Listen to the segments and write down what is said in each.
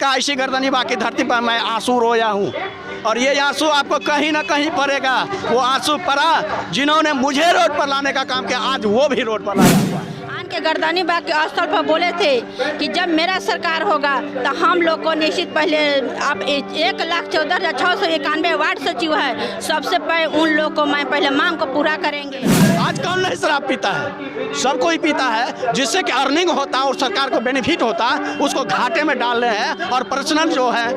कहा इसी गर्दनी बाकी धरती पर मैं आंसू रोया हूँ, और ये आंसू आपको कहीं ना कहीं पड़ेगा। वो आंसू पड़ा जिन्होंने मुझे रोड पर लाने का काम किया, आज वो भी रोड पर लाया हुआ है। के गर्दनी बाग के स्थल पर बोले थे कि जब मेरा सरकार होगा तो हम लोग को निश्चित पहले आप 1,14,691 वार्ड सचिव है, सबसे पहले उन लोग को मैं पहले मांग को पूरा करेंगे। आज कौन नहीं शराब पीता है? सब कोई पीता है, जिससे कि अर्निंग होता है और सरकार को बेनिफिट होता है, उसको घाटे में डाल रहे हैं। और पर्सनल जो है,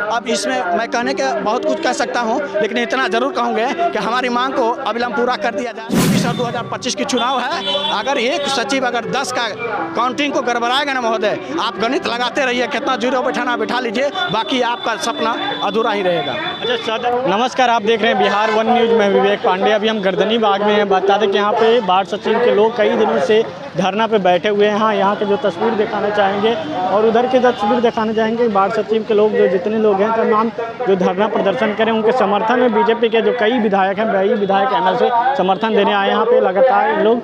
अब इसमें मैं कहने के बहुत कुछ कह सकता हूं, लेकिन इतना जरूर कहूँगे कि हमारी मांग को अविलंब पूरा कर दिया जाए। 2025 की चुनाव है, अगर एक सचिव अगर 10 का काउंटिंग को गड़बड़ाएगा ना महोदय, आप गणित लगाते रहिए, कितना जीरो बैठाना बिठा लीजिए, बाकी आपका सपना अधूरा ही रहेगा। अच्छा सर, नमस्कार, आप देख रहे हैं बिहार वन न्यूज में विवेक पांडे। अभी हम गर्दनी बाग में हैं। बता दें कि यहाँ पे वार्ड सचिव के लोग कई दिनों से धरना पे बैठे हुए हैं। हाँ, यहाँ के जो तस्वीर दिखाना चाहेंगे और उधर के तस्वीर दिखाना चाहेंगे। वार्ड सचिव के लोग जो जितने लोग हैं तमाम जो धरना प्रदर्शन करें, उनके समर्थन में बीजेपी के जो कई विधायक हैं, कई विधायक एमएलए समर्थन देने आए यहाँ पे। लगातार इन लोग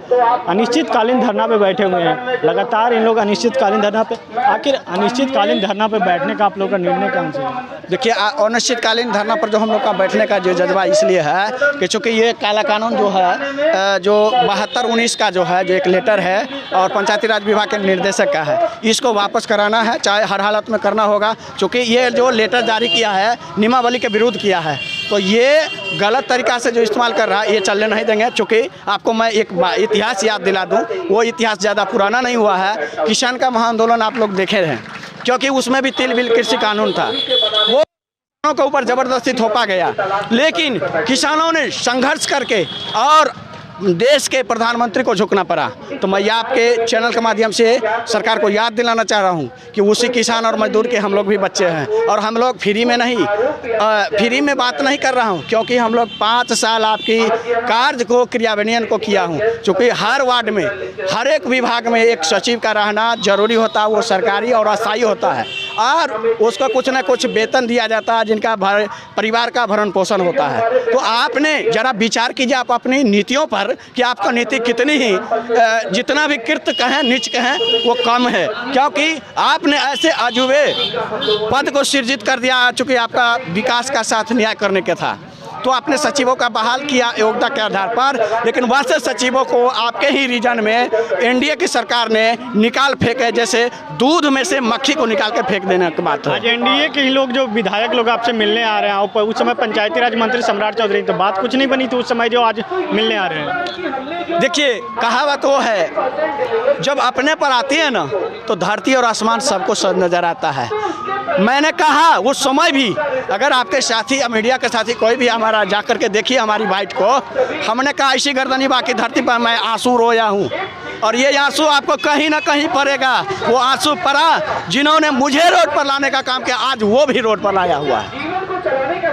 अनिश्चितकालीन धरना पे बैठे हुए हैं। लगातार इन लोग अनिश्चितकालीन धरना पे, आखिर अनिश्चितकालीन धरना पे बैठने का आप लोग का निर्णय कौन सा है? देखिए, अनिश्चितकालीन धरना पर जो हम लोग का बैठने का जो जज्बा इसलिए है कि चूँकि ये काला कानून जो है, जो 72/19 का जो है, जो एक लेटर है और पंचायती राज विभाग के निर्देशक का है, इसको वापस कराना है, चाहे हर हालत में करना होगा। चूँकि ये जो लेटर जारी किया है नियमावली के विरुद्ध किया है, तो ये गलत तरीका से जो इस्तेमाल कर रहा है, ये चलने नहीं देंगे। चूँकि आपको मैं एक इतिहास याद दिला दूँ, वो इतिहास ज़्यादा पुराना नहीं हुआ है। किसान का महाआंदोलन आप लोग देखे हैं, क्योंकि उसमें भी तिल बिल कृषि कानून था, वो किसानों के ऊपर ज़बरदस्ती थोपा गया, लेकिन किसानों ने संघर्ष करके और देश के प्रधानमंत्री को झुकना पड़ा। तो मैं आपके चैनल के माध्यम से सरकार को याद दिलाना चाह रहा हूं कि उसी किसान और मजदूर के हम लोग भी बच्चे हैं, और हम लोग फ्री में नहीं, फ्री में बात नहीं कर रहा हूं, क्योंकि हम लोग 5 साल आपकी कार्य को क्रियान्वयन को किया हूं। चूँकि हर वार्ड में, हर एक विभाग में एक सचिव का रहना जरूरी होता है, वो सरकारी और अस्थायी होता है, और उसको कुछ न कुछ वेतन दिया जाता है, जिनका परिवार का भरण पोषण होता है। तो आपने जरा विचार कीजिए आप अपनी नीतियों पर कि आपका नीति कितनी ही जितना भी कृत कहें, नीच कहें, वो कम है, क्योंकि आपने ऐसे अजूबे पद को सृजित कर दिया। चूँकि आपका विकास का साथ न्याय करने का था, तो आपने सचिवों का बहाल किया योग्यता के आधार पर, लेकिन वैसे सचिवों को आपके ही रीजन में एनडीए की सरकार ने निकाल फेंके, जैसे दूध में से मक्खी को निकाल के फेंक देने की बात है। आज एनडीए के ही लोग, जो विधायक लोग आपसे मिलने आ रहे हैं, उस समय पंचायती राज मंत्री सम्राट चौधरी, तो बात कुछ नहीं बनी थी उस समय, जो आज मिलने आ रहे हैं। देखिए, कहावत वो है, जब अपने पर आती है ना, तो धरती और आसमान सबको नजर आता है। मैंने कहा उस समय भी, अगर आपके साथी या मीडिया के साथी कोई भी हमारा जा करके देखिए हमारी बाइट को, हमने कहा इसी गर्दनी बाकी धरती पर मैं आंसू रोया हूँ, और ये आंसू आपको कहीं ना कहीं पड़ेगा। वो आंसू पड़ा जिन्होंने मुझे रोड पर लाने का काम किया, आज वो भी रोड पर लाया हुआ है।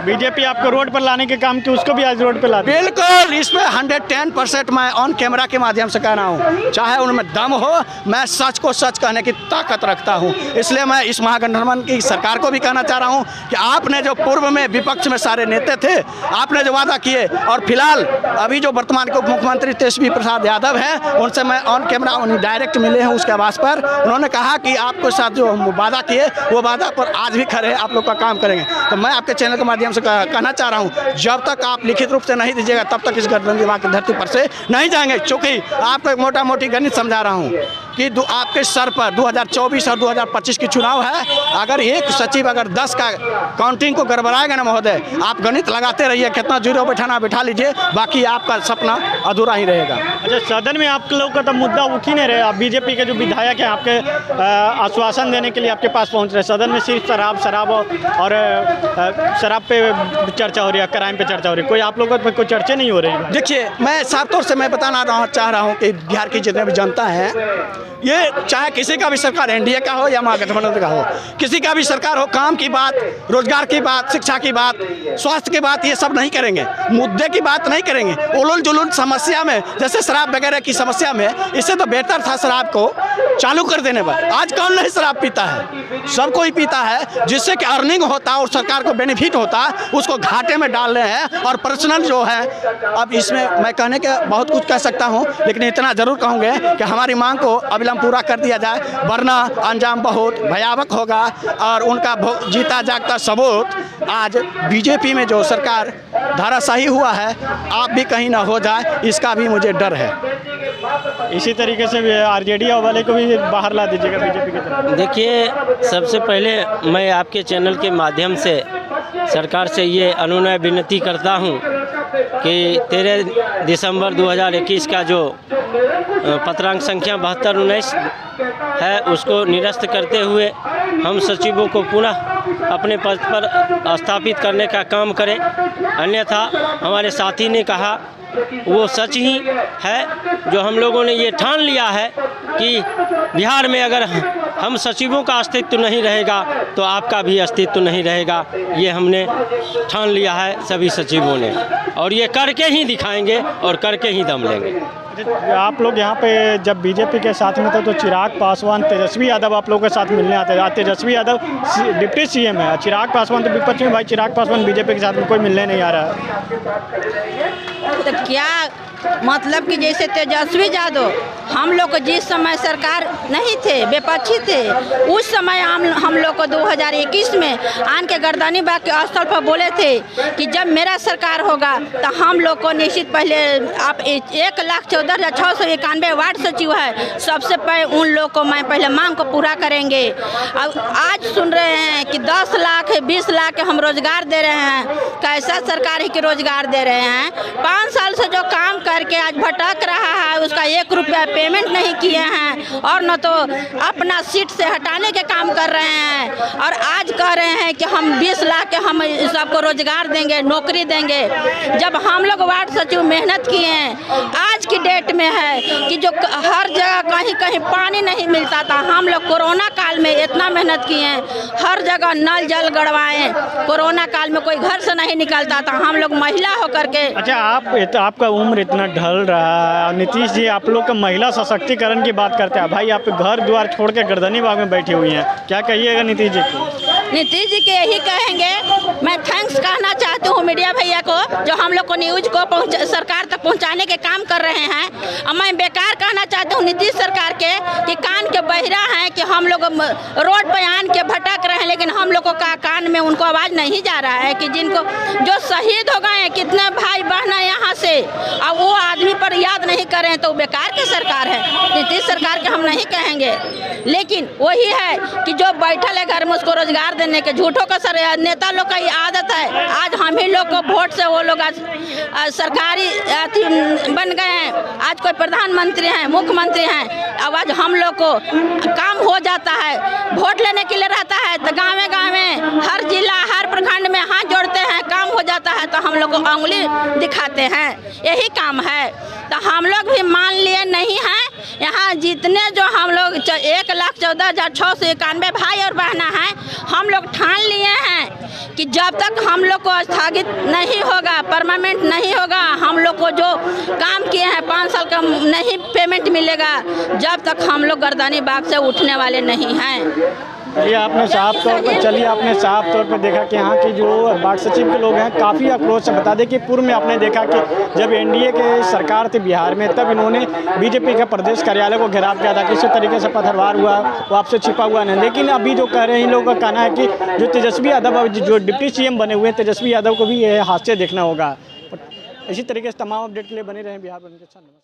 बीजेपी आपको रोड पर लाने के काम की, उसको भी आज रोड पर ला दिया। बिल्कुल, इसमें 110% मैं ऑन कैमरा के माध्यम से कह रहा हूँ, चाहे उनमें दम हो, मैं सच को सच कहने की ताकत रखता हूँ। इसलिए मैं इस महागठबंधन की सरकार को भी कहना चाह रहा हूँ कि आपने जो पूर्व में विपक्ष में सारे नेता थे, आपने जो वादा किए, और फिलहाल अभी जो वर्तमान के उप मुख्यमंत्री तेजस्वी प्रसाद यादव हैं, उनसे मैं ऑन कैमरा उन्हें डायरेक्ट मिले हैं उसके आवास पर। उन्होंने कहा कि आपके साथ जो वादा किए, वो वादा पर आज भी खड़े हैं, आप लोग का काम करेंगे। तो मैं आपके चैनल के माध्यम से कहना चाह रहा हूं, जब तक आप लिखित रूप से नहीं दीजिएगा, तब तक इस गर्दनी बाग की धरती पर से नहीं जाएंगे। चूँकि आपको एक मोटा मोटी गणित समझा रहा हूं कि आपके सर पर 2024 और 2025 की चुनाव है, अगर एक सचिव अगर 10 का काउंटिंग को गड़बड़ाएगा ना महोदय, आप गणित लगाते रहिए, कितना जीरो बैठाना बिठा लीजिए, बाकी आपका सपना अधूरा ही रहेगा। अच्छा, सदन में आप लोग का तो मुद्दा उठ ही नहीं रहे। आप बीजेपी के जो विधायक हैं, आपके आश्वासन देने के लिए आपके पास पहुंच रहे, सदन में सिर्फ शराब और शराब पे चर्चा हो रही है, क्राइम पे चर्चा हो रही है, कोई आप लोगों पर कोई चर्चा नहीं हो रही है। देखिए, मैं साफ तौर से मैं बताना चाह रहा हूँ कि बिहार की जितने भी जनता है, ये चाहे किसी का भी सरकार, एनडीए का हो या महागठबंधन का हो, किसी का भी सरकार हो, काम की बात, रोजगार की बात, शिक्षा की बात, स्वास्थ्य की बात, ये सब नहीं करेंगे, मुद्दे की बात नहीं करेंगे। उलूल जुलूल समस्या में, जैसे शराब वगैरह की समस्या में, इससे तो बेहतर था शराब को चालू कर देने पर। आज कौन नहीं शराब पीता है? सब कोई पीता है, जिससे कि अर्निंग होता और सरकार को बेनिफिट होता, उसको घाटे में डाल रहे हैं। और पर्सनल जो है, अब इसमें मैं कहने के बहुत कुछ कह सकता हूँ, लेकिन इतना जरूर कहूँगे कि हमारी मांग को अविलंब पूरा कर दिया जाए, वरना अंजाम बहुत भयावह होगा। और उनका जीता जागता सबूत आज बीजेपी में जो सरकार धाराशाही हुआ है, आप भी कहीं ना हो जाए, इसका भी मुझे डर है। इसी तरीके से आरजेडी वाले को भी बाहर ला दीजिएगा बीजेपी की तरफ। देखिए, सबसे पहले मैं आपके चैनल के माध्यम से सरकार से ये अनुनय विनती करता हूँ कि 13 दिसंबर 2021 का जो पत्रांक संख्या 7219 है उसको निरस्त करते हुए हम सचिवों को पुनः अपने पद पर स्थापित करने का काम करें। अन्यथा हमारे साथी ने कहा वो सच ही है जो हम लोगों ने ये ठान लिया है कि बिहार में अगर हम सचिवों का अस्तित्व नहीं रहेगा तो आपका भी अस्तित्व नहीं रहेगा। ये हमने ठान लिया है सभी सचिवों ने, और ये करके ही दिखाएंगे और करके ही दम लेंगे। आप लोग यहाँ पे जब बीजेपी के साथ में थे तो चिराग पासवान, तेजस्वी यादव आप लोगों के साथ मिलने आते हैं। तेजस्वी यादव डिप्टी सीएम है, चिराग पासवान तो विपक्ष में। भाई चिराग पासवान बीजेपी के साथ में कोई मिलने नहीं आ रहा है, तो क्या मतलब कि जैसे तेजस्वी यादव हम लोग को जिस समय सरकार नहीं थे, विपक्षी थे, उस समय हम लोग को 2021 में आन के गर्दनी बाग के स्थल पर बोले थे कि जब मेरा सरकार होगा तो हम लोग को निश्चित पहले आप 1,14,691 वार्ड सचिव है, सबसे पहले उन लोग को मैं पहले मांग को पूरा करेंगे। अब आज सुन रहे हैं कि 10 लाख 20 लाख हम रोजगार दे रहे हैं। कैसा सरकार ही के रोजगार दे रहे हैं? 5 साल से जो काम करके आज भटक रहा है उसका 1 रुपया पेमेंट नहीं किए हैं, और न तो अपना सीट से हटाने के काम कर रहे हैं, और आज कह रहे हैं कि हम 20 लाख के हम सबको रोजगार देंगे, नौकरी देंगे। जब हम लोग वार्ड सचिव मेहनत किए हैं, आज की डेट में है कि जो हर जगह कहीं कहीं पानी नहीं मिलता था, हम लोग कोरोना काल में इतना मेहनत किए हैं, हर जगह नल जल गड़वाएं। कोरोना काल में कोई घर से नहीं निकलता था, हम लोग महिला होकर के। अच्छा, आपका उम्र इतना ढल रहा है, नीतीश जी आप लोग का महिला सशक्तिकरण की बात करते हैं। भाई आप घर द्वार छोड़ के गर्दनी बाग में बैठी हुई हैं, क्या कहिएगा नीतीश जी को? नीतीश जी के यही कहेंगे, मैं थैंक्स कहना चाहती हूँ मीडिया भैया को जो हम लोग को न्यूज को सरकार तक पहुँचाने के काम कर रहे हैं। और मैं बेकार कहना चाहती हूँ नीतीश सरकार के कि कान के बहिरा हैं कि हम लोग रोड पर आन के भटक रहे हैं, लेकिन हम लोगों का कान में उनको आवाज़ नहीं जा रहा है कि जिनको जो शहीद हो गए, कितने भाई बहना यहाँ से, अब वो आदमी पर याद नहीं करें तो बेकार की सरकार है। नीतीश सरकार के हम नहीं कहेंगे, लेकिन वही है कि जो बैठल है घर में उसको रोजगार देने के झूठों का नेता लोग का ये आदत है। आज हम ही लोग को वोट से वो लोग आज सरकारी बन गए हैं, आज कोई प्रधानमंत्री हैं, मुख्यमंत्री हैं। अब आज हम लोग को काम हो जाता है, वोट लेने के लिए रहता है तो गाँव में हर जिला हर प्रखंड में हाथ जोड़ते हैं, काम हो जाता है तो हम लोग को उंगली दिखाते हैं, यही काम है। तो हम लोग भी मान लिए नहीं हैं, यहाँ जितने जो हम लोग 1,14,691 भाई और बहना हैं, हम लोग ठान लिए हैं कि जब तक हम लोग को स्थगित नहीं होगा, परमानेंट नहीं होगा, हम लोग को जो काम किए हैं 5 साल का नहीं पेमेंट मिलेगा, जब तक हम लोग गर्दनी बाग से उठने वाले नहीं हैं। चलिए आपने साफ तौर पर देखा कि यहाँ की जो वार्ड सचिव के लोग हैं काफ़ी आक्रोश से। बता दें कि पूर्व में आपने देखा कि जब एनडीए के सरकार थी बिहार में, तब इन्होंने बीजेपी के प्रदेश कार्यालय को घेराव किया था, किसी तरीके से पथरवार हुआ, वो आपसे छिपा हुआ नहीं। लेकिन अभी जो कह रहे हैं इन लोगों का कहना है कि जो तेजस्वी यादव जो डिप्टी सीएम बने हुए हैं, तेजस्वी यादव को भी ये हादसे देखना होगा। इसी तरीके से तमाम अपडेट के लिए बने रहें बिहार वन के साथ।